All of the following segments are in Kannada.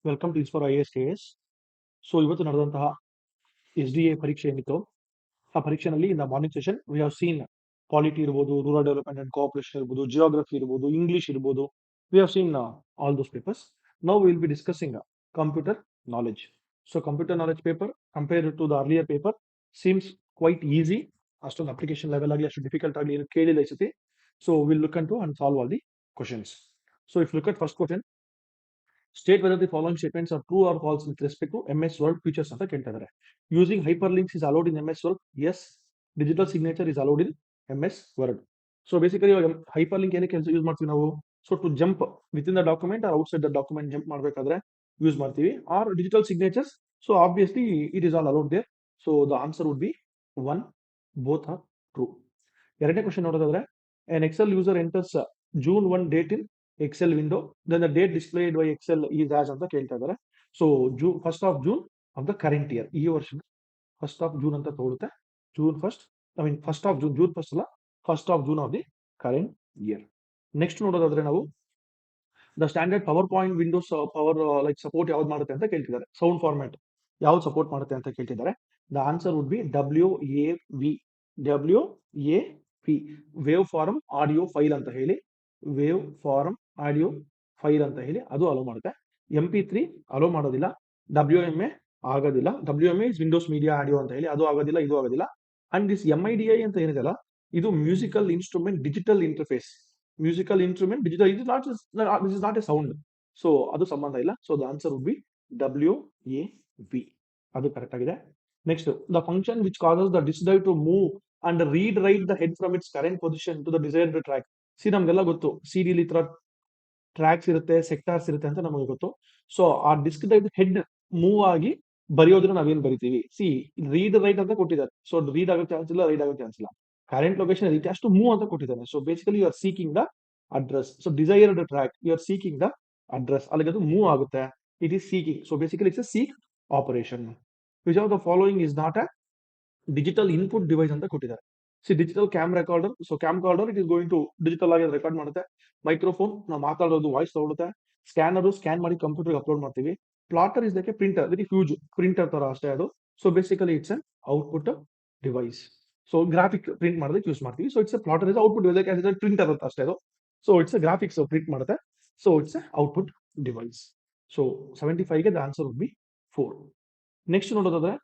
Welcome to Inspire IAS. So ಇವತ್ತು ನಡೆದಂತಹ SDA ಪರೀಕ್ಷೆ ಏನಿತ್ತು ಆ ಪರೀಕ್ಷೆನಲ್ಲಿ in the morning session we have seen polity ಇರ್ಬೋದು, ರೂರಲ್ ಡೆವಲಪ್ಮೆಂಟ್ ಅಂಡ್ ಕೋಆಪರೇಷನ್ ಇರ್ಬೋದು, ಜಿಯೋಗ್ರಫಿ ಇರ್ಬೋದು, ಇಂಗ್ಲಿಷ್ ಇರ್ಬೋದು. We have seen all those papers. Now will be discussing computer knowledge. So computer knowledge paper compare to the earlier paper seems quite easy. ಅಷ್ಟೊಂದು ಅಪ್ಲಿಕೇಶನ್ ಲೆವೆಲ್ ಆಗಲಿ ಅಷ್ಟು ಡಿಫಿಕಲ್ಟ್ ಆಗಲಿ ಏನು ಕೇಳಿಲ್ಲ ಈ ಸತಿ. So will look into and solve all the questions. So if look at first question, state whether the following statements are true or false with respect to MS Word features ಅಂತ ಕೇಳ್ತಾ ಇದ್ದಾರೆ. Using hyperlinks is allowed in MS Word. Yes. Digital signature is allowed in MS Word. So basically hyperlink ಏನಕ್ಕೆ ಯೂಸ್ ಮಾಡ್ತೀವಿ ನಾವು? So to jump within the document or outside the document jump ಮಾಡಬೇಕಾದ್ರೆ ಯೂಸ್ ಮಾಡ್ತೀವಿ. Or digital signatures, so obviously it is all allowed there. So the answer would be 1. Both are true. ಎರಡನೇ ಕ್ವಶನ್ ನೋಡೋದಾದ್ರೆ, an Excel user enters June 1 date in Excel window, then the date displayed by Excel is as ಅಂತ ಕೇಳ್ತಾ ಇದ್ದಾರೆ. So first of June of the current year, ಈ ವರ್ಷದ ಫಸ್ಟ್ ಆಫ್ ಜೂನ್ ಅಂತ ತಗೊಳುತ್ತೆ. June first, I mean first of June, June first ಅಲ್ಲ, first of June of the current year. Next ನೋಡೋದಾದ್ರೆ ನಾವು the standard PowerPoint Windows power like support ಯಾವ್ದು ಮಾಡುತ್ತೆ ಅಂತ ಕೇಳ್ತಿದ್ದಾರೆ. ಸೌಂಡ್ ಫಾರ್ಮ್ಯಾಟ್ ಯಾವ್ದು ಸಪೋರ್ಟ್ ಮಾಡುತ್ತೆ ಅಂತ ಕೇಳ್ತಿದ್ದಾರೆ. The answer would be WAV. WAV, waveform audio file ಅಂತ ಹೇಳಿ, ವೇವ್ ಫಾರ್ಮ್ ಆಡಿಯೋ ಫೈಲ್ ಅಂತ ಹೇಳಿ ಅದು ಅಲೋ ಮಾಡುತ್ತೆ. MP3 ಅಲೋ ಮಾಡೋದಿಲ್ಲ. WMA ಆಗೋದಿಲ್ಲ. WMA is Windows media audio ಅಂತ ಹೇಳಿ ಅದು ಆಗೋದಿಲ್ಲ, ಇದು ಆಗೋದಿಲ್ಲ. ಅಂಡ್ ದಿಸ್ MIDI ಅಂತ ಏನಿದೆಲ್ಲ ಇದು musical instrument digital interface. Musical instrument digital, this is not a sound. So ಅದು ಸಂಬಂಧ ಇಲ್ಲ. So the answer would be WAV. ಅದು ಕರೆಕ್ಟ್ ಆಗಿದೆ. Next, the function which causes the disk drive to move and read write the head from its current position to the desired track. ನಮ್ಗೆಲ್ಲ ಗೊತ್ತು, ಸಿಡಿಲಿ ಈ ತರ ಟ್ರ್ಯಾಕ್ಸ್ ಇರುತ್ತೆ, ಸೆಕ್ಟಾರ್ಸ್ ಇರುತ್ತೆ ಅಂತ ನಮಗೆ ಗೊತ್ತು. ಸೊ ಆ ಡಿಸ್ಕ್ ಡ್ರೈವ್ ಹೆಡ್ ಮೂವ್ ಆಗಿ ಬರೆಯೋದನ್ನ ನಾವೇನ್ ಬರಿತೀವಿ? ರೀಡ್ ರೈಟ್ ಅಂತ ಕೊಟ್ಟಿದ್ದಾರೆ. ಸೊ ರೀಡ್ ಆಗೋ ಚಾನ್ಸ್ ಇಲ್ಲ, ರೈಡ್ ಆಗೋ ಚಾನ್ಸ್ ಇಲ್ಲ. ಕರೆಂಟ್ ಲೊಕೇಶನ್ ರೀಚ್ ಅಷ್ಟು ಮೂವ್ ಅಂತ ಕೊಟ್ಟಿದ್ದಾನೆ. So basically you are seeking the address. So desired track, you are seeking the address, ಅಲ್ಲಿಗೆ ಅದು ಮೂವ್ ಆಗುತ್ತೆ. It is seeking. So basically it's a seek operation. Which of the following is not a digital input device ಅಂತ ಕೊಟ್ಟಿದ್ದಾರೆ. Digital cam recorder. So cam recorder it is going to digital ಆಗಿ ರೆಕಾರ್ಡ್ ಮಾಡುತ್ತೆ. ಮೈಕ್ರೋಫೋನ್ ನಾವು ಮಾತಾಡೋದು ವಾಯ್ಸ್ ತಗೊಳುತ್ತೆ. ಸ್ಕ್ಯಾನರ್ ಸ್ಕ್ಯಾನ್ ಮಾಡಿ ಕಂಪ್ಯೂಟರ್ ಅಪ್ಲೋಡ್ ಮಾಡ್ತೀವಿ. Plotter is like a printer, very huge printer ತರ ಅಷ್ಟೇ ಅದು. So basically it's an output device. So graphic print ಮಾಡೋದಕ್ಕೆ ಯೂಸ್ ಮಾಡ್ತೀವಿ. So it's a plotter is output device, printer ಅಂತ ಅಷ್ಟೇ ಅದು. So it's a graphics print ಮಾಡುತ್ತೆ. So it's a output device. So 75ಗೆ the answer would be 4. Next ನೋಡೋದಾದ್ರೆ,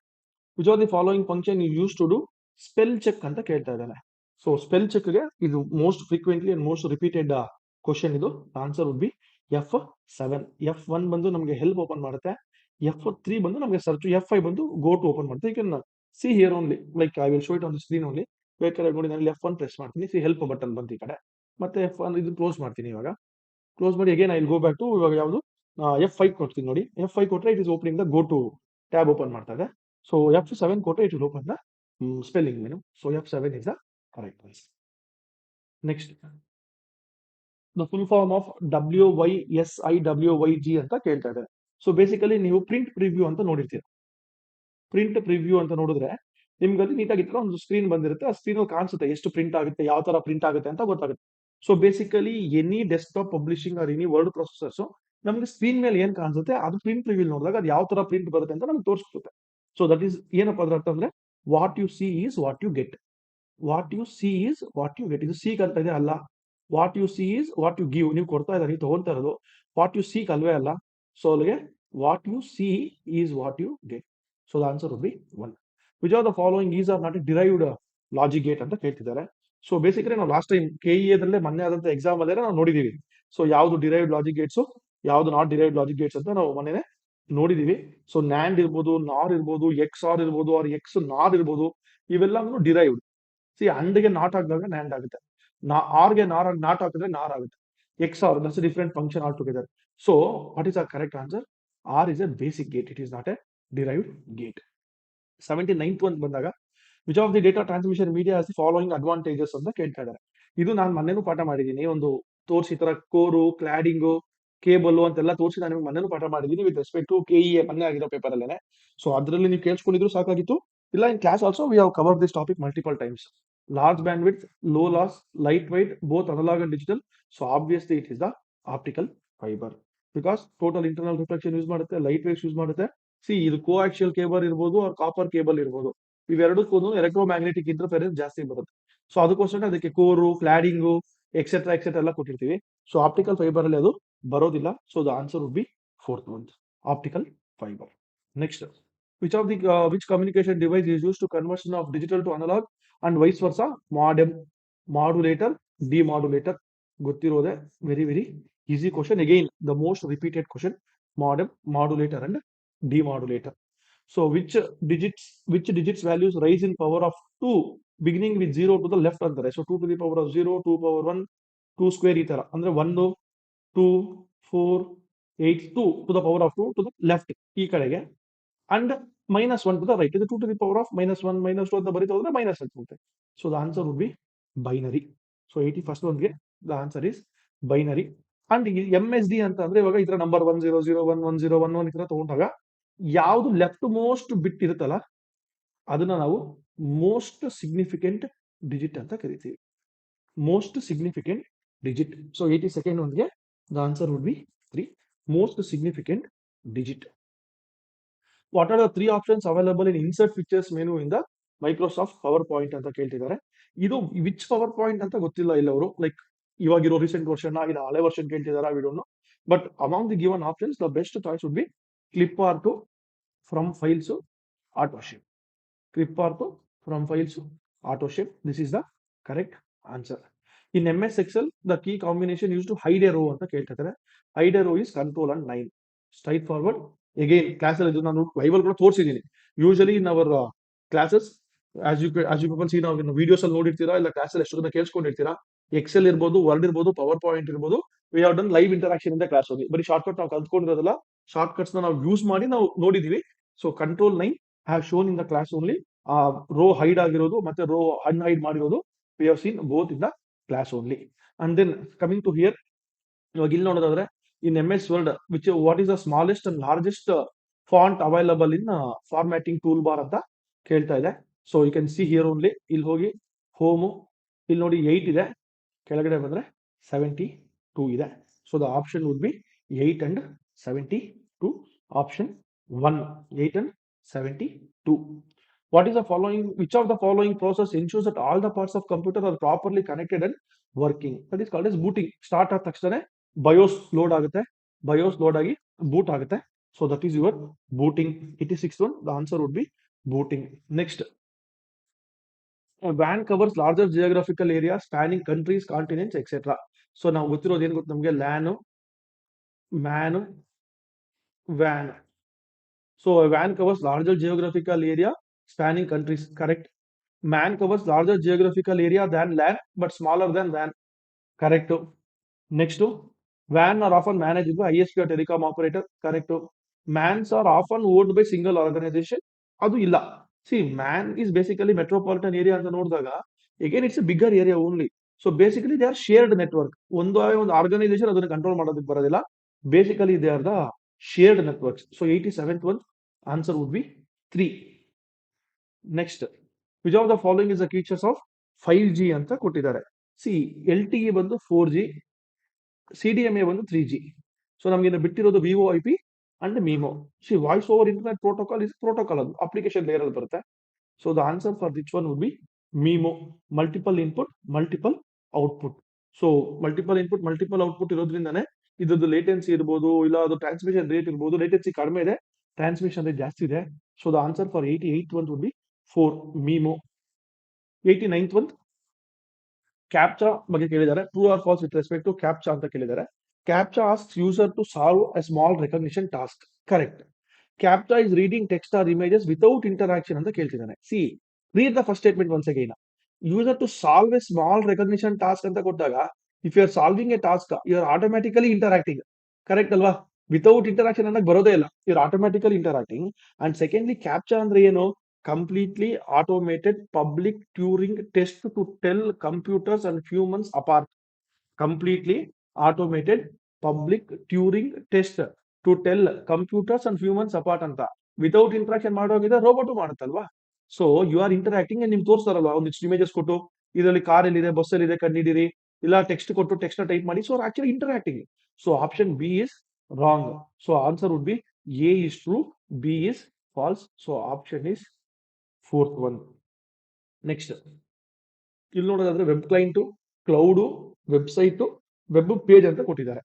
which are the following function you use to do spell check ಅಂತ ಕೇಳ್ತಾ ಇದ್ದಾನೆ. ಸೊ ಸ್ಪೆಲ್ ಚೆಕ್ಗೆ ಇದು most frequently and most repeated question. ಇದು answer would be F7. F1 ಬಂದು ನಮಗೆ ಹೆಲ್ಪ್ ಓಪನ್ ಮಾಡುತ್ತೆ. F3 ಬಂದು ನಮಗೆ ಸರ್ಚ್. F5 ಬಂದು ಗೋ ಟು ಓಪನ್ ಮಾಡುತ್ತೆ. You can see here only, like I will show it on the screen only. ಬೇಕಾದ್ರೆ ನೋಡಿ, ನಾನು F1 ಪ್ರೆಸ್ ಮಾಡ್ತೀನಿ. ಹೆಲ್ಪ್ ಬಟನ್ ಬಂತು ಈ ಕಡೆ. ಮತ್ತೆ F1 ಇದು ಕ್ಲೋಸ್ ಮಾಡ್ತೀನಿ. ಇವಾಗ ಕ್ಲೋಸ್ ಮಾಡಿ again I will go back to, ಇವಾಗ ಯಾವುದು F5 ಕೊಡ್ತೀನಿ ನೋಡಿ. F5 ಕೊಟ್ಟರೆ it is opening the go to tab open ಮಾಡ್ತಾ ಇದೆ. ಸೊ F7 ಕೊಟ್ಟರೆ it will open the spelling menu. So F7 is the correct answer. Next, the full form of WYSIWYG ಅಂತ ಕೇಳ್ತಾ ಇದ್ದಾರೆ. ಸೊ ಬೇಸಿಕಲಿ ನೀವು ಪ್ರಿಂಟ್ ಪ್ರಿವ್ಯೂ ಅಂತ ನೋಡಿರ್ತೀರ. ಪ್ರಿಂಟ್ ಪ್ರಿವ್ಯೂ ಅಂತ ನೋಡಿದ್ರೆ ನಿಮ್ಗೆ ಅದು ನೀಟಾಗಿ ಒಂದು ಸ್ಕ್ರೀನ್ ಬಂದಿರುತ್ತೆ. ಆ ಸ್ಕ್ರೀನ್ ಕಾಣಿಸುತ್ತೆ ಎಷ್ಟು ಪ್ರಿಂಟ್ ಆಗುತ್ತೆ, ಯಾವ ತರ ಪ್ರಿಂಟ್ ಆಗುತ್ತೆ ಅಂತ ಗೊತ್ತಾಗುತ್ತೆ. So basically any desktop publishing R any word processors ನಮ್ಗೆ ಸ್ಕ್ರೀನ್ ಮೇಲೆ ಏನ್ ಕಾಣಿಸುತ್ತೆ ಅದು ಪ್ರಿಂಟ್ ಪ್ರಿವ್ಯೂ ನೋಡಿದಾಗ ಅದು ಯಾವ ತರ ಪ್ರಿಂಟ್ ಬರುತ್ತೆ ಅಂತ ನಮ್ಗೆ ತೋರಿಸುತ್ತೆ. ಸೊ ದಟ್ ಈಸ್ ಏನಪ್ಪ ಅದ್ರ ಅರ್ಥ ಅಂದ್ರೆ, what you see is what you get. What you see is what you get. ಇದು ಸೀಕ್ ಅಂತ ಇದೆ ಅಲ್ಲ. What you see is what you give. ನೀವು ಕೊಡ್ತಾ ಇದ್ದಾರೆ, ನೀವು ತಗೊಳ್ತಾ ಇರೋದು. ವಾಟ್ ಯು ಸೀಕ್ ಅಲ್ವೇ ಅಲ್ಲ. ಸೊ ಅಲ್ಲಿಗೆ what you see is what you get. So the answer would be 1. Which are the following is are not derived logic gate ಅಂತ ಕೇಳ್ತಿದ್ದಾರೆ. ಸೊ ಬೇಸಿಕಲಿ ನಾವು ಲಾಸ್ಟ್ ಟೈಮ್ KEA ಮೊನ್ನೆ ಆದಂತ ಎಕ್ಸಾಮ್ ಅಲ್ಲೇ ನಾವು ನೋಡಿದೀವಿ. ಸೊ ಯಾವ್ದು ಡಿರೈವ್ಡ್ ಲಾಜಿಕ್ ಗೇಟ್ಸ್, ಯಾವ್ದು ನಾಟ್ ಡಿರೈವ್ಡ್ ಲಾಜಿಕ್ ಗೇಟ್ಸ್ ಅಂತ ನಾವು ಮೊನ್ನೆ ನೋಡಿದೀವಿ. ಸೊ ನ್ಯಾಂಡ್ ಇರ್ಬೋದು, ನಾರ್ ಇರ್ಬೋದು, XOR ಇರ್ಬೋದು, ಆರ್ ಎಕ್ಸ್ ನಾರ್ ಇರ್ಬೋದು, ಇವೆಲ್ಲವನ್ನು ಡಿರೈವ್ಡ್. ಅಂಡ್ಗೆ ನಾಟ್ ಹಾಕಿದಾಗ ನ್ಯಾಂಡ್ ಆಗುತ್ತೆ. ಆರ್ಗೆ ನಾಟ್ ಹಾಕಿದ್ರೆ ನಾರ್ ಆಗುತ್ತೆ. XOR, that's different function all together. So what is our correct answer? OR is a basic gate, it is not a derived gate. 79th ಒಂದು ಬಂದಾಗ, which of the data transmission media the following advantages ಅಂತ ಕೇಳ್ತಾ ಇದ್ದಾರೆ. ಇದು ನಾನು ಮೊನ್ನೆನೂ ಪಾಠ ಮಾಡಿದ್ದೀನಿ. ಒಂದು ತೋರಿಸಿ ತರ ಕೋರು, ಕ್ಲಾಡಿಂಗು, ಕೇಬಲ್ ಅಂತೆಲ್ಲ ತೋರಿಸಿ ನಾನು ನಿಮ್ಗೆ ಮೊನ್ನೆನೂ ಪಾಠ ಮಾಡಿದ್ದೀನಿ ವಿತ್ ರೆಸ್ಪೆಕ್ಟ್ ಟು KEA ಮೊನ್ನೆ ಆಗಿರೋ ಪೇಪರ್ ಅಲ್ಲೇನೆ. ಸೊ ಅದರಲ್ಲಿ ನೀವು ಕೇಳಿಸ್ಕೊಂಡಿದ್ರು ಸಾಕಾಗಿತ್ತು. ಇಲ್ಲ, in class also we have covered this topic multiple times. Large bandwidth, low loss, lightweight, both analog and digital. So obviously it is the optical fiber. Because total internal reflection use ಮಾಡುತ್ತೆ, ಲೈಟ್ ವೇವ್ಸ್ ಯೂಸ್ ಮಾಡುತ್ತೆ. ಸಿ ಇದು ಕೋಆಕ್ಸಿಯಲ್ ಕೇಬಲ್ ಇರ್ಬೋದು ಆರ್ ಕಾಪರ್ ಕೇಬಲ್ ಇರ್ಬೋದು, ಇವೆರಡಕ್ಕೂ ಎಲೆಕ್ಟ್ರೋಮ್ಯಾಗ್ನೆಟಿಕ್ ಇಂಟರ್ಫೆರೆನ್ಸ್ ಜಾಸ್ತಿ ಬರುತ್ತೆ. ಸೊ ಅದಕ್ಕೋಸ್ಕರ ಅದಕ್ಕೆ ಕೋರು, ಕ್ಲಾಡಿಂಗು, ಎಕ್ಸೆಟ್ರಾ ಎಲ್ಲ ಕೊಟ್ಟಿರ್ತೀವಿ. ಸೊ ಆಪ್ಟಿಕಲ್ ಫೈಬರ್ ಅಲ್ಲಿ ಅದು ಬರೋದಿಲ್ಲ. So the answer would be fourth one, optical fibre. Next, which communication device is used to conversion of digital to analog and vice versa? Modem, modulator, demodulator. ಗೊತ್ತಿರೋದೆ, very easy question. Again the most repeated question, modem, modulator and demodulator. So which digits values rise in power of 2 beginning with 0 to the left ಅಂತಾರೆ. So 2 to the power of 0, 2 power 1, 2 square ಈ ತರ ಅಂದ್ರೆ 1, 2, 4, 8, 2 to the power of 2 to the left ಈ ಕಡೆಗೆ, and -1 to the right. ಇದು 2 to the power of -1, -2 ಅಂತ ಬರೀತಾ ಹೋದ್ರೆ ಮೈನಸ್ ಆಗ್ತದೆ. So the answer would be binary. So 81st ಒನ್ಗೆ the answer is binary. And MSD ಅಂತ ಅಂದ್ರೆ ಇವಾಗ ಈ ತರ ನಂಬರ್ 1001, 1011 ಈ ತರ ತಗೊಂಡಾಗ ಯಾವ್ದು ಲೆಫ್ಟ್ ಮೋಸ್ಟ್ ಬಿಟ್ ಇರುತ್ತಲ್ಲ ಅದನ್ನ ನಾವು ಮೋಸ್ಟ್ ಸಿಗ್ನಿಫಿಕೆಂಟ್ ಡಿಜಿಟ್ ಅಂತ ಕರಿತೀವಿ. Most significant digit. So 82nd ಒನ್ಗೆ the answer would be 3, most significant digit. What are the 3 options available in insert pictures menu in the Microsoft PowerPoint ಅಂತ ಕೇಳ್ತಿದ್ದಾರೆ. ಇದು ವಿಚ್ ಪವರ್ ಪಾಯಿಂಟ್ ಅಂತ ಗೊತ್ತಿಲ್ಲ ಇಲ್ಲ ಅವರು, ಲೈಕ್ ಇವಾಗಿರೋ ರೀಸೆಂಟ್ ವರ್ಷನ್ ಇಲ್ಲ ಹಳೆ ವರ್ಷನ್ ಕೇಳ್ತಿದಾರ we don't know. But among the given options the best choice would be clip art from files autoshape. Clip art from files autoshape, this is the correct answer. In MS Excel the key combination use to hide a row ಅಂತ ಕೇಳ್ತಿದ್ದಾರೆ. Hide a row is control and 9. Straightforward. Again class ಅಲ್ಲಿ ನಾನು ಬೈಬಲ್ ಕೂಡ ತೋರಿಸಿದ್ದೀನಿ. Usually in our classes as you people C, ನಾವು ವಿಡಿಯೋಸ್ ಅಲ್ಲಿ ನೋಡಿರ್ತೀರಾ ಇಲ್ಲ ಕ್ಲಾಸ್ ಅಲ್ಲಿ ಎಷ್ಟು ಕೇಳಿಸ್ಕೊಂಡಿರ್ತೀರಾ. ಎಕ್ಸೆಲ್ ಇರ್ಬೋದು, ವರ್ಡ್ ಇರ್ಬೋದು, ಪವರ್ ಪಾಯಿಂಟ್ ಇರ್ಬೋದು, we have done live interaction ಇಂದ ಕ್ಲಾಸ್ ಹೋಗಿ ಬರೀ ಶಾರ್ಟ್ ಕಟ್ ನಾವು ಕಲ್ತ್ಕೊಂಡಿರೋದಲ್ಲ, ಶಾರ್ಟ್ ಕಟ್ಸ್ ನಾವು ಯೂಸ್ ಮಾಡಿ ನಾವು ನೋಡಿದೀವಿ. So control 9 have shown in the class only. Row hide ಆಗಿರೋದು ಮತ್ತೆ ರೋ ಅನ್ಹೈಡ್ ಮಾಡಿರೋದು we have seen both in the class only. And then coming to here, ಇವಾಗ ಇಲ್ಲಿ ನೋಡೋದಾದ್ರೆ ಇನ್ MS Word what is the smallest and largest font available in formatting tool bar ಅಂತ ಕೇಳ್ತಾ ಇದೆ. So you can see here only. ಇಲ್ಲಿ ಹೋಗಿ ಹೋಮು, ಇಲ್ಲಿ ನೋಡಿ 8 ಇದೆ, ಕೆಳಗಡೆ ಬಂದ್ರೆ 72 ಇದೆ. So the option would be 8 and 72. Option 1, 8 and 72. What is the following? Which of the following process ensures that all the parts of computer are properly connected and working? That is called as booting. Start ಆದ ತಕ್ಷಣ BIOS ಲೋಡ್ ಆಗುತ್ತೆ, BIOS ಲೋಡ್ ಆಗಿ ಬೂಟ್ ಆಗುತ್ತೆ. So that is your booting. 86th one, the answer would be booting. Next, a WAN covers larger geographical area spanning countries, continents, etc. So ನಾವು ಗೊತ್ತಿರೋದು ಏನು ಗೊತ್ತು ನಮಗೆ, LAN, MAN, WAN. So a WAN covers larger geographical area spanning countries, correct. MAN covers larger geographical area than LAN but smaller than WAN, correct. Next, WAN are often managed by ISP or telecom operator, correct. MANs are often owned by single organization, adu illa. See, MAN is basically metropolitan area anta nodidaga, again it's a bigger area only. So basically they are shared network. ಒಂದು ಆರ್ಗನೈಸೇಷನ್ ಅದನ್ನ ಕಂಟ್ರೋಲ್ ಮಾಡೋದಕ್ಕೆ ಬರೋದಿಲ್ಲ. Basically they are the shared networks. So 87th one, answer would be 3. Next, which of the following is the features of 5G ಅಂತ ಕೊಟ್ಟಿದ್ದಾರೆ. ಸಿ LTE ಬಂದು 4G, CDMA ಬಂದು 3G. ಸೊ ನಮ್ಗೆ ಬಿಟ್ಟಿರೋದು VoIP and MIMO. See voice over internet protocol is protocol, ಅದು ಅಪ್ಲಿಕೇಶನ್ ಲೇಯರ್ ಅಲ್ಲಿ ಬರುತ್ತೆ. So the answer for this one would be MIMO, multiple input multiple output. So multiple input multiple output ಇರೋದ್ರಿಂದಾನೆ ಇದ್ರದ್ದು ಲೇಟೆನ್ಸಿ ಇರ್ಬೋದು, ಇಲ್ಲ ಅದು ಟ್ರಾನ್ಸ್ಮಿಷನ್ ರೇಟ್ ಇರ್ಬೋದು. ಲೇಟೆನ್ಸಿ ಕಡಿಮೆ ಇದೆ, ಟ್ರಾನ್ಸ್ಮಿಷನ್ ರೇಟ್ ಜಾಸ್ತಿ ಇದೆ. So the answer for 88th one would be 4, MIMO. 89th one, captcha ಬಗ್ಗೆ ಕೇಳಿದ್ದಾರೆ. True or false with respect to captcha ಅಂತ ಕೇಳಿದ್ದಾರೆ. Captcha asks user to solve a small recognition task, correct. Captcha is reading text or images without interaction ಅಂತ ಕೇಳ್ತಿದ್ದಾನೆ. See read the first statement once again. User to solve a small recognition task ಅಂತ ಕೊಟ್ಟಾಗ, if you are solving a task you are automatically interacting, correct ಅಲ್ವಾ. ವಿತೌಟ್ ಇಂಟರಾಕ್ಷನ್ ಅನ್ನಕ್ಕೆ ಬರೋದೇ ಇಲ್ಲ, you are automatically interacting. And secondly captcha ಅಂದ್ರೆ ಏನು, completely automated public Turing test to tell computers and humans apart. Completely automated public Turing test to tell computers and humans apart ಅಂತ. ವಿತೌಟ್ ಇಂಟ್ರಾಕ್ಷನ್ ಮಾಡೋಗಿದ್ರೆ ರೋಬೋಟ್ ಮಾಡುತ್ತಲ್ವಾ. So you are interacting. ನಿಮ್ಗೆ ತೋರಿಸ್ತಾರಲ್ವಾ ಒಂದಿಷ್ಟು ಇಮೇಜಸ್ ಕೊಟ್ಟು, ಇದರಲ್ಲಿ ಕಾರ್ ಎಲ್ಲಿದೆ, ಬಸ್ ಎಲ್ಲಿದೆ ಕಂಡಿಡಿರಿ, ಇಲ್ಲ ಟೆಕ್ಸ್ಟ್ ಕೊಟ್ಟು ಟೆಕ್ಸ್ಟ್ ಟೈಪ್ ಮಾಡಿ. So actually interacting. So option B is Wrong. So answer would be A is true, B is false. So option is fourth one. Next, ಇಲ್ಲಿ ನೋಡೋದಾದ್ರೆ web client, cloud, website, web page ಅಂತ ಕೊಟ್ಟಿದ್ದಾರೆ.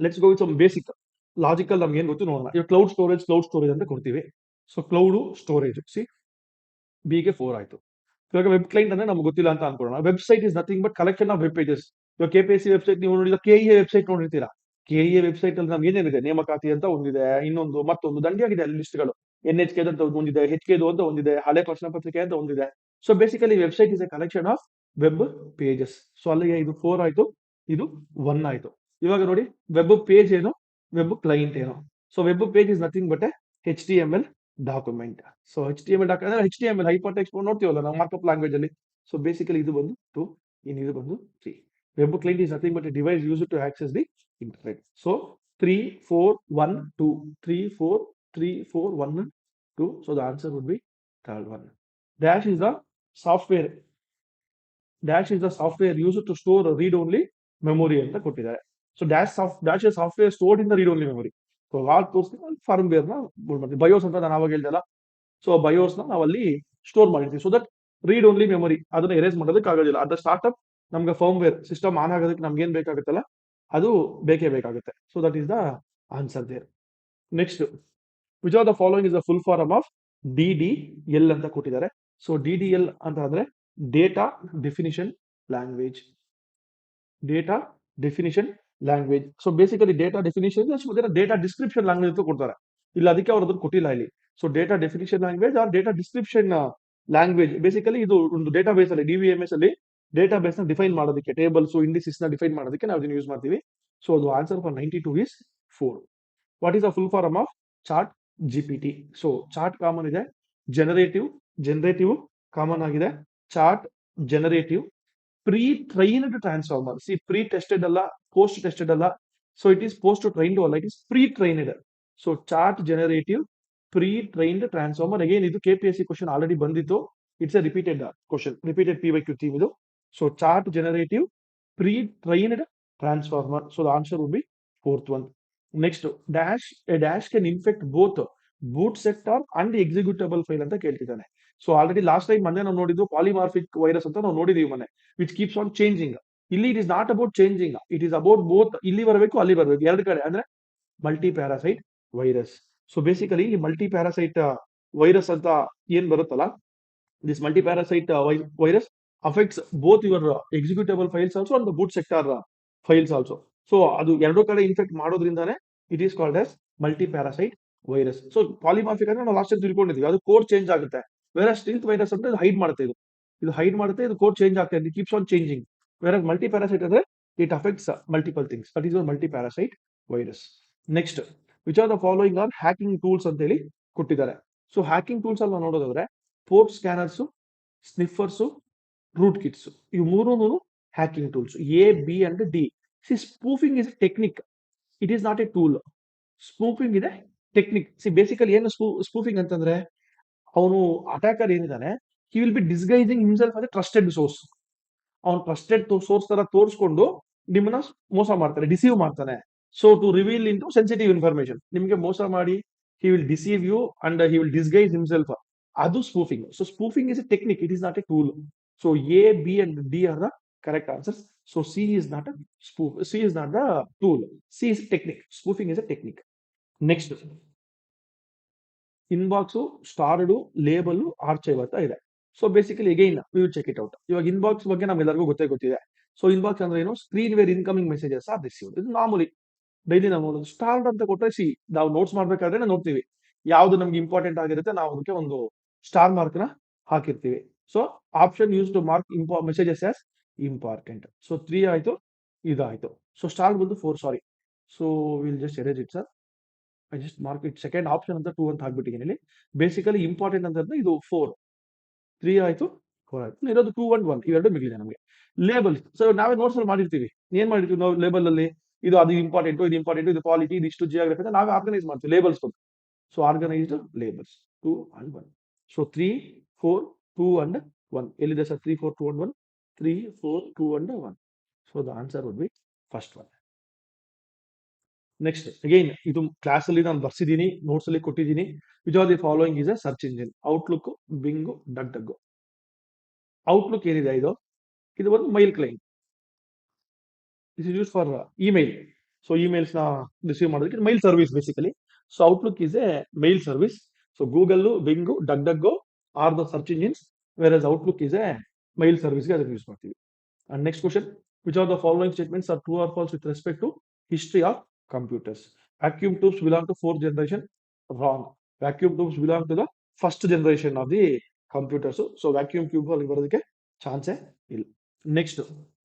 Let's go with some basic logical ನಮ್ಗೆ ಏನ್ ಗೊತ್ತು ನೋಡೋಣ. ಇವಾಗ ಕ್ಲೌಡ್ ಸ್ಟೋರೇಜ್ ಅಂತ ಕೊಡ್ತೀವಿ. ಸೊ ಕ್ಲೌಡು ಸ್ಟೋರೇಜ್ ಸಿ ಬಿಗೆ 4 ಆಯ್ತು. ಇವಾಗ ವೆಬ್ ಕ್ಲೈಂಟ್ ಅಂದ್ರೆ ನಮ್ಗೆ ಗೊತ್ತಿಲ್ಲ ಅಂತ ಅನ್ಕೊಳ್ಳೋಣ. Website is nothing but collection of web pages. ಇವಾಗ ಕೆಪಿಎಸ್ಸಿ ವೆಬ್ಸೈಟ್ ನೀವು ನೋಡಿದ ಕೆಇಎ ವೆಬ್ಸೈಟ್ ನೋಡಿರ್ತೀರಾ. ಕೆಇಎ ವೆಬ್ಸೈಟ್ ಅಲ್ಲಿ ನಮ್ಗೆ ಏನೇನಿದೆ, ನೇಮಕಾತಿ ಅಂತ ಒಂದಿದೆ, ಇನ್ನೊಂದು ಮತ್ತೊಂದು ದಂಡಿಯಾಗಿದೆ ಅಲ್ಲಿ ಲಿಸ್ಟ್ಗಳು. NHK ಅಂತ ಒಂದಿದೆ, HK ಅಂತ ಒಂದಿದೆ, ಹಳೆ ಪ್ರಶ್ನೆ ಪತ್ರಿಕೆ ಅಂತ ಒಂದಿದೆ. So basically website is a collection of web pages. So ಅಲ್ಲಿಗೆ ಇದು 4 ಆಯ್ತು, ಇದು 1 ಆಯ್ತು. ಇವಾಗ ನೋಡಿ ವೆಬ್ ಪೇಜ್ ಏನು, ವೆಬ್ ಕ್ಲೈಂಟ್ ಏನು. So web page is nothing but HTML document. So HTML document HTML hypertext ನೋಡ್ತೀವಲ್ಲ ನಾವು ಮಾರ್ಕಪ್ ಲ್ಯಾಂಗ್ವೇಜ್ ಅಲ್ಲಿ. ಸೊ ಬೇಸಿಕಲಿ ಇದು ಬಂದು 2, ಇದು ಬಂದು 3. Web client is nothing but a device used to access the internet. So 3, 4, 1, 2. 3, 4, 3, 4, 1, 2. So the answer would be third one. Dash is the software. Dash is the software used to store read-only memory ಅಂತ ಕೊಟ್ಟಿದ್ದಾರೆ. So dash software stored in the read only memory. So wall ತೋರಿಸ್ತೀವಿ ಫರ್ಮ್ವೇರ್ ನ ಮಾಡ್ತೀವಿ. ಬಯೋಸ್ ಅಂತ ನಾನು ಅವಾಗ ಹೇಳ್ದಲ್ಲ. ಸೊ ಬಯೋಸ್ ನ ನಾವಲ್ಲಿ ಸ್ಟೋರ್ ಮಾಡಿರ್ತೀವಿ. So that read only memory ಅದನ್ನ ಎರೇಸ್ ಮಾಡೋದಕ್ಕೆ ಆಗೋದಿಲ್ಲ. ಅದ ಸ್ಟಾರ್ಟ್ಅಪ್ ನಮ್ಗೆ ಫರ್ಮ್ವೇರ್ ಸಿಸ್ಟಮ್ ಆನ್ ಆಗೋದಕ್ಕೆ ನಮ್ಗೆ ಏನ್ ಬೇಕಾಗುತ್ತಲ್ಲ ಅದು ಬೇಕೇ ಬೇಕಾಗುತ್ತೆ. So that is the answer there. Next, which are the following is the full form of DDL ಅಂತ ಕೊಟ್ಟಿದ್ದಾರೆ. ಸೊ DDL ಅಂತ ಅಂದ್ರೆ data definition language. Data definition language. So basically data definition data description language ಅಂತ ಕೊಡ್ತಾರೆ. ಇಲ್ಲ ಅದಕ್ಕೆ ಅವ್ರು ಅದನ್ನು ಕೊಟ್ಟಿಲ್ಲ ಇಲ್ಲಿ. So data definition language or data description language. Basically ಇದು ಒಂದು ಡೇಟಾ ಬೇಸ್ ಅಲ್ಲಿ DBMS ಅಲ್ಲಿ ಡೇಟಾ ಬೇಸ್ ನ ಡಿಫೈನ್ ಮಾಡೋದಕ್ಕೆ, ಟೇಬಲ್ಸ್ ಇಂಡಿಸಿಸ್ ನ ಡಿಫೈನ್ ಮಾಡೋದಕ್ಕೆ ನಾವು ಇದನ್ನು ಯೂಸ್ ಮಾಡ್ತೀವಿ. ಸೊ ಅದು answer for 92 is 4. What is the full form of chart GPT? So chart common ಇದೆ, ಜನರೇಟಿವ್ ಕಾಮನ್ ಆಗಿದೆ, chart generative, pre trained transformer. See pre tested ಅಲ್ಲ, ಪೋಸ್ಟ್ ಟೆಸ್ಟೆಡ್ ಅಲ್ಲ. So it is post trained ಅಲ್ಲ, it is pre trained. So chart generative pre trained transformer. Again ಇದು KPSC ಕ್ವಶನ್ ಆಲ್ರೆಡಿ ಬಂದಿತ್ತು. It's a repeated question, repeated PYQ theme ಇದು. So chart generative pre trained transformer. So the answer would be fourth one. Next, a dash can infect both boot sector and executable file ಅಂತ ಕೇಳ್ತಿದ್ದಾನೆ. ಸೊ ಆಲ್ರೆಡಿ ಲಾಸ್ಟ್ ಟೈಮ್ ಮೊನ್ನೆ ನಾವು ನೋಡಿದ್ದು ಪಾಲಿಮಾರ್ಫಿಕ್ ವೈರಸ್ ಅಂತ ನಾವು ನೋಡಿದೀವಿ ಮೊನ್ನೆ, ವಿಚ್ ಕೀಪ್ಸ್ ಆನ್ ಚೇಂಜಿಂಗ್. ಇಲ್ಲಿ it is not about changing, it is about both. ಇಲ್ಲಿ ಬರಬೇಕು, ಅಲ್ಲಿ ಬರಬೇಕು, ಎರಡು ಕಡೆ. ಅಂದ್ರೆ multi parasite virus. So basically ಈ ಮಲ್ಟಿ ಪ್ಯಾರಾಸೈಟ್ ವೈರಸ್ ಅಂತ ಏನ್ ಬರುತ್ತಲ್ಲ, this multi parasite virus affects both your executable files also and the boot sector files also. So ಅದು ಎರಡು ಕಡೆ ಇನ್ಫೆಕ್ಟ್ ಮಾಡೋದ್ರಿಂದಾನೆ it is called as multi parasite virus. So polymorphic ಅಂದ್ರೆ ನಾವು ಲಾಸ್ಟ್ ಟೈಮ್ ತಿಳ್ಕೊಂಡಿದ್ವಿ, ಅದು ಕೋಡ್ ಚೇಂಜ್ ಆಗುತ್ತೆ. ಬೇರೆ ಸ್ಟಿಲ್ತ್ ವೈರಸ್ ಅಂದ್ರೆ ಹೈಡ್ ಮಾಡುತ್ತೆ, ಇದು ಹೈಡ್ ಮಾಡುತ್ತೆ, ಇದು ಕೋಡ್ ಚೇಂಜ್ ಆಗ್ತಾ ಇದೆ, ಕೀಪ್ಸ್ ಆನ್ ಚೇಂಜಿಂಗ್. ಬೇರೆ ಮಲ್ಟಿ ಪ್ಯಾರಾಸೈಟ್ ಅಂದ್ರೆ it affects multiple things. That is multi parasite virus. Next, which are the following are hacking tools ಅಂತ ಹೇಳಿ ಕೊಟ್ಟಿದ್ದಾರೆ. ಸೊ ಹ್ಯಾಕಿಂಗ್ ಟೂಲ್ಸ್ ಅಲ್ಲಿ ನಾವು ನೋಡೋದಾದ್ರೆ ಪೋರ್ಟ್ ಸ್ಕ್ಯಾನರ್ಸ್, ಸ್ನಿಫರ್ಸ್, ರೂಟ್ ಕಿಟ್ಸ್, ಇವು ಮೂರು hacking tools. A, B and D. C spoofing is a technique, it is not a tool. Spoofing ಇದೆ ಟೆಕ್ನಿಕ್. ಸಿ ಬೇಸಿಕಲಿ ಏನು ಸ್ಪೂಫಿಂಗ್ ಅಂತಂದ್ರೆ, ಅವನು attacker ಏನಿದ್ದಾನೆ, he will be disguising himself as a trusted source. ಅವ್ನು ಟ್ರಸ್ಟೆಡ್ ಸೋರ್ಸ್ ತರ ತೋರಿಸ್ಕೊಂಡು ನಿಮ್ಮನ್ನ ಮೋಸ ಮಾಡ್ತಾನೆ, ಡಿಸೀವ್ ಮಾಡ್ತಾನೆ. So to reveal in to sensitive information, ನಿಮ್ಗೆ ಮೋಸ ಮಾಡಿ he will deceive you and he will disguise himself. ಅದು spoofing. So spoofing is a technique, it is not a tool. So A, B and D are the correct answers. So C is not a spoof. C is not the tool. C is a technique. Spoofing is a technique. Next, inbox, starred, label, archive ಅಂತ ಇದೆ. So basically again we will check it out. ಇವಾಗ ಇನ್ಬಾಕ್ಸ್ ಬಗ್ಗೆ ನಮ್ಗೆಲ್ಲರಿಗೂ ಗೊತ್ತಿದೆ. ಸೊ ಇನ್ಬಾಕ್ಸ್ ಅಂದ್ರೆ ಏನು, screen where incoming messages are received. ಇದು ನಾರ್ಮಲಿ ಡೈಲಿ ನಾವು ನೋಡೋದು. ಸ್ಟಾರ್ಡ್ ಅಂತ ಕೊಟ್ಟರೆ ಸಿ ನಾವು ನೋಟ್ಸ್ ಮಾಡ್ಬೇಕಾದ್ರೆ ನೋಡ್ತೀವಿ ಯಾವ್ದು ನಮ್ಗೆ ಇಂಪಾರ್ಟೆಂಟ್ ಆಗಿರುತ್ತೆ, ನಾವು ಅದಕ್ಕೆ ಒಂದು ಸ್ಟಾರ್ ಮಾರ್ಕ್ ನ ಹಾಕಿರ್ತೀವಿ. So option use to mark messages as important. So 3 ಆಯ್ತು, ಇದಾಯ್ತು. ಸೊ ಸ್ಟಾರ್ ಬಂದು 4, sorry. So will just erase it sir. I just mark it second option ಅಂತ 2 ಅಂತ ಹಾಕ್ಬಿಟ್ಟಿದ್ದೀನಿ ಇಲ್ಲಿ. ಬೇಸಿಕಲಿ ಇಂಪಾರ್ಟೆಂಟ್ ಅಂತಂದ್ರೆ ಇದು 4, 3 ಆಯ್ತು, 4 ಆಯ್ತು. ಇರೋದು 2 and 1, ಇವೆರಡು ಮಿಗಿಲಿದೆ ನಮಗೆ. ಲೇಬಲ್, ಸೊ ನಾವೇ ನೋಟ್ಸ್ ಅಲ್ಲಿ ಮಾಡಿರ್ತೀವಿ. ಏನ್ ಮಾಡಿರ್ತೀವಿ ನಾವು ಲೇಬಲ್ ಅಲ್ಲಿ, ಅದು ಇಂಪಾರ್ಟೆಂಟ್, ಇದು ಪಾಲಿಟಿ, ಇದಿಷ್ಟು ಜಿಯೋಗ್ರಫಿ ಅಂತ ನಾವೇ ಆರ್ಗನೈಸ್ ಮಾಡ್ತೀವಿ ಲೇಬಲ್ಸ್ ಕೊಟ್ಟು. So organised labels 2 and 1. So 3, 4, 2 and 1. ಎಲ್ಲಿದೆ sir 3, 4, 2 and 1? 3, 4, 2 and 1. So the answer would be first one. Next again ಇದು ಕ್ಲಾಸ್ ಅಲ್ಲಿ ನಾನು ಬರ್ಸಿದ್ದೀನಿ, ನೋಟ್ಸ್ ಅಲ್ಲಿ ಕೊಟ್ಟಿದ್ದೀನಿ. Which are the following is a search engine? Outlook, Bing, Duck Duck. Outlook ಏನಿದೆ ಇದು, ಇದು ಒಂದು mail client. This is use for email. So emails ನ ರಿಸೀವ್ ಮಾಡೋದಕ್ಕೆ mail service basically. So Outlook is a mail service. So Google, Bing, Duck Duck are the search engines, where S outlook is a mile ಸರ್ವಿಸ್ಗೆ ಅದನ್ನು ಯೂಸ್ ಮಾಡ್ತೀವಿ. And next question, which of the following statements are true or false with respect to history of computers? Vacuum tubes belong to fourth generation. Wrong. Vacuum tubes belong to the first generation of the computers. So vacuum tube ಅಲ್ಲಿ ಬರೋದಕ್ಕೆ ಚಾನ್ಸೇ ಇಲ್ಲ. Next,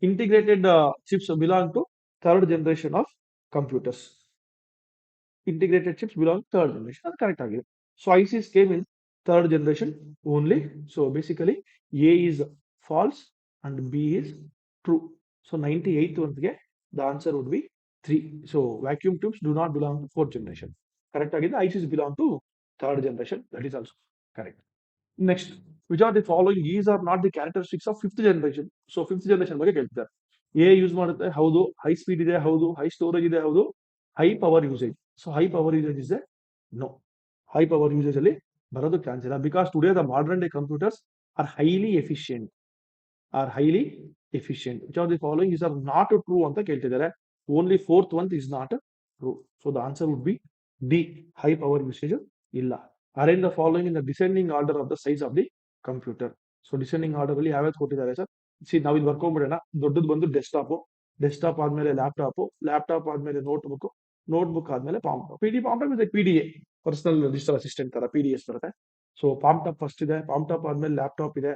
integrated chips belong to third generation of computers. Integrated chips belong to third generation. ಅದು ಕರೆಕ್ಟ್ ಆಗಿದೆ. So ICs came in third generation only. So basically A is false and B is true. So 98th one, the answer would be 3. So vacuum tubes do not belong to fourth generation. Correct again. The ICs belong to third generation. That is also correct. Next, which are the following is are not the characteristics of fifth generation? So fifth generation ಬಗ್ಗೆ ಕೇಳ್ತಾರೆ. A ಯೂಸ್ ಮಾಡುತ್ತೆ, ಹೌದು. ಹೈ ಸ್ಪೀಡ್ ಇದೆ, ಹೌದು. ಹೈ ಸ್ಟೋರೇಜ್ ಇದೆ, ಹೌದು. High power usage. So high power usage is no. High power usage ಅಲ್ಲಿ ಬರೋದು ಚಾನ್ಸ್ ಇಲ್ಲ. Because today the modern day computers are highly efficient. Are highly efficient. Which are the following is or not true ಅಂತ ಕೇಳ್ತಿದ್ದಾರೆ. Only fourth one is not true. So the answer would be D. High power usage ಇಲ್ಲ. Arrange the following in the descending order of the size of the computer. So descending order ಅಲ್ಲಿ ಯಾವ್ಯಾವ್ದು ಕೊಟ್ಟಿದ್ದಾರೆ ಸರ್? ಸಿ ನಾವು ಇದು ಬರ್ಕೊಂಡ್ಬಿಡೋಣ. ದೊಡ್ಡದು ಬಂದು ಡೆಸ್ಕ್ಟಾಪ್, ಡೆಸ್ಕ್ಟಾಪ್ ಆದ್ಮೇಲೆ ಲ್ಯಾಪ್ಟಾಪ್, ಲ್ಯಾಪ್ಟಾಪ್ ಆದ್ಮೇಲೆ ನೋಟ್ಬುಕ್, ನೋಟ್ಬುಕ್ ಆದ್ಮೇಲೆ ಪಾಮ್ಟಾಪ್. ಪಾಮ್ಟಾಪ್ ಇದೆ PDA, ಪರ್ಸನಲ್ ಡಿಜಿಟಲ್ ಅಸಿಸ್ಟೆಂಟ್ ತರ PDS ಬರುತ್ತೆ. ಸೊ ಪಾಮ್ಟಾಪ್ ಫಸ್ಟ್ ಇದೆ, ಪಾಮ್ಟಾಪ್ ಆದ್ಮೇಲೆ ಲ್ಯಾಪ್ಟಾಪ್ ಇದೆ.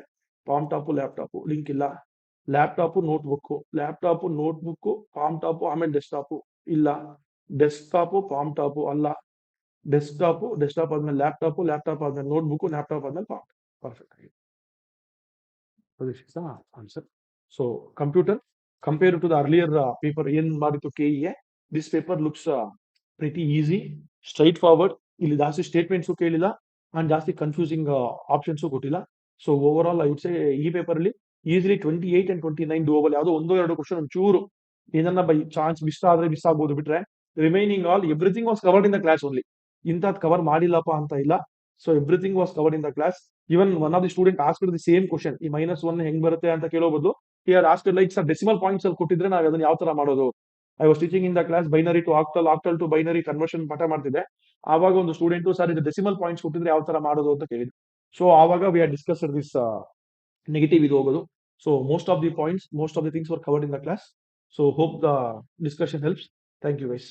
ಪಾಮ್ಟಾಪ್ ಲ್ಯಾಪ್ಟಾಪ್ ಲಿಂಕ್ ಇಲ್ಲ. ಲ್ಯಾಪ್ಟಾಪ್ ನೋಟ್ಬುಕ್, ಲ್ಯಾಪ್ಟಾಪ್ ನೋಟ್ಬುಕ್, ಪಾಮ್ಟಾಪ್ ಆಮೇಲೆ ಡೆಸ್ಕ್ಟಾಪ್ ಇಲ್ಲ. ಡೆಸ್ಕ್ಟಾಪ್ ಪಾಮ್ಟಾಪ್ ಅಲ್ಲ. ಡೆಸ್ಕ್ಟಾಪ್, ಡೆಸ್ಕ್ಟಾಪ್ ಆದ್ಮೇಲೆ ಲ್ಯಾಪ್ಟಾಪ್, ಲ್ಯಾಪ್ಟಾಪ್ ಆದ್ಮೇಲೆ ನೋಟ್ಬುಕ್, ಲ್ಯಾಪ್ಟಾಪ್ ಆದ್ಮೇಲೆ ಪಾಮ್ಟಾಪ್. ಪರ್ಫೆಕ್ಟ್ ಆಗಿದೆ. This is the answer. So computer, compared to the earlier paper ಏನ್ ಮಾಡಿತ್ತು KEA, this paper looks pretty easy, straightforward. ಇಲ್ಲಿ ಜಾಸ್ತಿ ಸ್ಟೇಟ್ಮೆಂಟ್ಸ್ ಕೇಳಿಲ್ಲ ಅಂಡ್ ಜಾಸ್ತಿ ಕನ್ಫ್ಯೂಸಿಂಗ್ ಆಪ್ಷನ್ಸ್ ಕೊಟ್ಟಿಲ್ಲ. So over all I would say ಈ ಪೇಪರ್ ಅಲ್ಲಿ ಈಸಿಲಿ 28 and 29 ಡೂಬಲ್. ಯಾವುದೋ ಒಂದೋ ಎರಡು ಕ್ವಶನ್ ಒಂಚೂರು ಏನನ್ನ ಬೈ ಚಾನ್ಸ್ ಮಿಸ್ ಆದ್ರೆ ಮಿಸ್ ಆಗ್ಬೋದು, ಬಿಟ್ರೆ remaining all everything was covered in the class only. ಇಂಥದ್ದು ಕವರ್ ಮಾಡಿಲ್ಲಪ್ಪ ಅಂತ ಇಲ್ಲ. So everything was covered in the class. Even one of the student asked the same question, ಈ -1 ಹೆಂಗ್ ಬರುತ್ತೆ ಅಂತ ಕೇಳೋಬಹುದು. Here asked like sir decimal points ಅಲ್ಲಿ ಕೊಟ್ಟಿದ್ರೆ ನಾವು ಅದನ್ನ ಯಾವ ತರ ಮಾಡೋದು? I was teaching in the class binary to octal, octal to binary conversion ಪಾಠ ಮಾಡ್ತಿದ್ದೆ. ಆವಾಗ ಒಂದು ಸ್ಟೂಡೆಂಟ್ ಸರ್ ಇದು ಡೆಸಿಮಲ್ ಪಾಯಿಂಟ್ಸ್ ಕೊಟ್ಟಿದ್ರೆ ಯಾವ ತರ ಮಾಡೋದು ಅಂತ ಕೇಳಿದ್ರು. ಸೊ ಆವಾಗ we are discussed this negative ಇದು ಹೋಗೋದು. So most of the points, most of the things were covered in the class. So hope the discussion helps. Thank you guys.